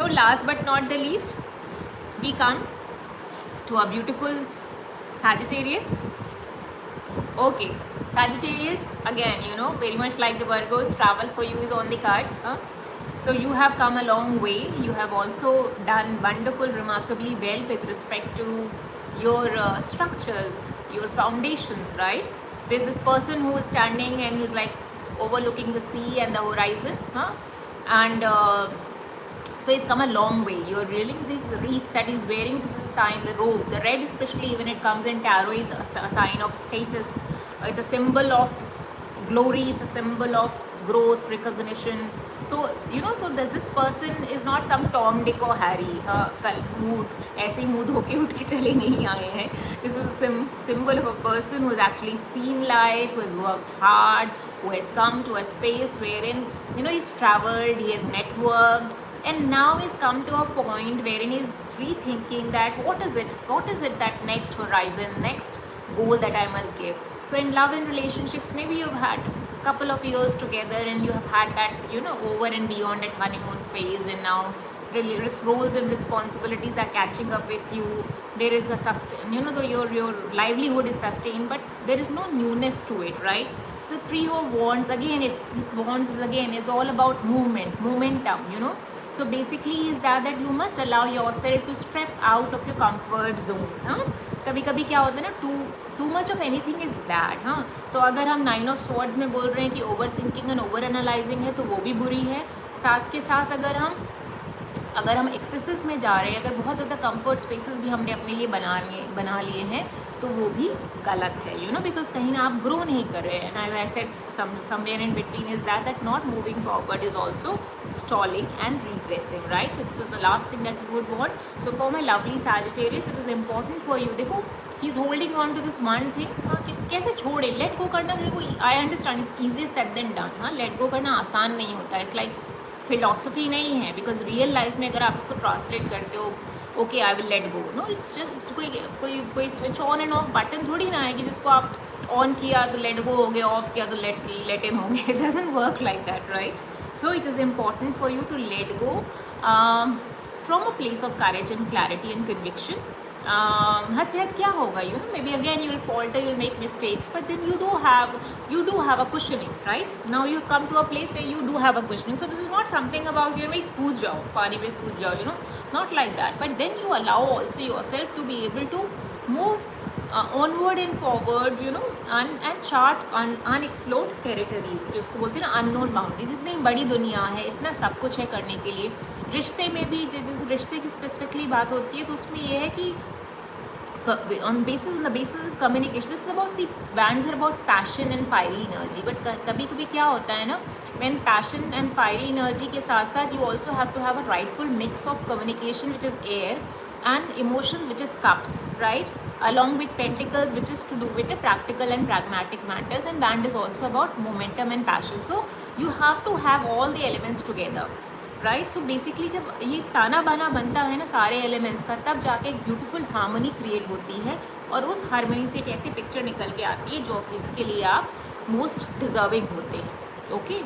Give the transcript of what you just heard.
So last but not the least, we come to a beautiful Sagittarius. Okay, Sagittarius, again, you know, very much like the Virgos, travel for you is on the cards. Huh? So you have come a long way. You have also done wonderful, remarkably well with respect to your structures, your foundations, right? There's this person who is standing and he's like overlooking the sea and the horizon, huh? And so he's come a long way. You're really, this wreath that he's wearing, this is a sign, the robe, the red especially when it comes in tarot is a sign of status. It's a symbol of glory, it's a symbol of growth, recognition. So you know, so this person is not some Tom, Dick or Harry कल mood ऐसे ही mood होके उठ के चले नहीं आए हैं. This is a symbol of a person who has actually seen life, who has worked hard, who has come to a space wherein, you know, he's traveled, he has networked, and now he's come to a point wherein he's rethinking that what is it that next horizon, next goal that I must give. So in love and relationships, maybe you've had a couple of years together and you have had that, you know, over and beyond that honeymoon phase, and now really roles and responsibilities are catching up with you. There is a sustain, you know, though your livelihood is sustained, but there is no newness to it, right? The three of wands, again, it's this wands is again, it's all about movement, momentum, you know. So basically is that you must allow yourself to step out of your comfort zones. हाँ, कभी कभी क्या होता है ना, too much of anything is bad. हाँ, तो अगर हम 9 ऑफ स्वॉर्ड्स में बोल रहे हैं कि over thinking and over analysing है, तो वो भी बुरी है. साथ के साथ अगर हम एक्सेसेस में जा रहे हैं, अगर बहुत ज़्यादा कंफर्ट स्पेसेस भी हमने अपने लिए बना लिए हैं, तो वो भी गलत है, यू नो, बिकॉज कहीं ना आप ग्रो नहीं कर रहे हैं. As I said somewhere in between is that not moving forward is also stalling and regressing, right? So the last thing that you would want. So for my lovely Sagittarius, it is important for you. देखो, he is holding on to this one thing. हाँ, कैसे छोड़े, let go करना. देखो, I understand it's easier said than done. हाँ, let go करना आसान नहीं होता है. इट्स लाइक फिलॉसफी नहीं है, बिकॉज रियल लाइफ में अगर आप इसको ट्रांसलेट करते हो, okay I will let go, no, it's just कोई switch on and off button थोड़ी ना है कि जिसको आप ऑन किया तो लेट गो हो गया, ऑफ किया तो लेट इन हो गया. It doesn't work like that, right? So it is important for you to let go from a place of courage and clarity and conviction. हद से हद क्या होगा, you know, maybe again you will falter, you'll make mistakes, but then you do have a cushioning, right? Now you come to a place where you do have a cushioning. So this is not something about, you know, भाई कूद जाओ, पानी में कूद जाओ, you know, not like that. But then you allow also yourself to be able to move onward and forward, you know, and chart unexplored territories, जिसको बोलते हैं ना unknown boundaries. इतनी बड़ी दुनिया है, इतना सब कुछ है करने के लिए. रिश्ते में भी जैसे रिश्ते की स्पेसिफिकली बात होती है, तो उसमें ये है कि on the basis of communication, this is about, see, bands are about passion and fiery energy, but कभी कभी क्या होता है ना, when passion and fiery energy के साथ साथ you also have to have a rightful mix of communication, which is air, and emotions, which is cups, right? Along with pentacles, which is to do with the practical and pragmatic matters, and band is also about momentum and passion. So you have to have all the elements together, right? So basically जब ये ताना बाना बनता है ना सारे elements का, तब जाके एक ब्यूटीफुल हार्मनी क्रिएट होती है, और उस हार्मनी से एक ऐसी पिक्चर निकल के आती है जो इसके लिए आप मोस्ट डिजर्विंग होते हैं. ओके.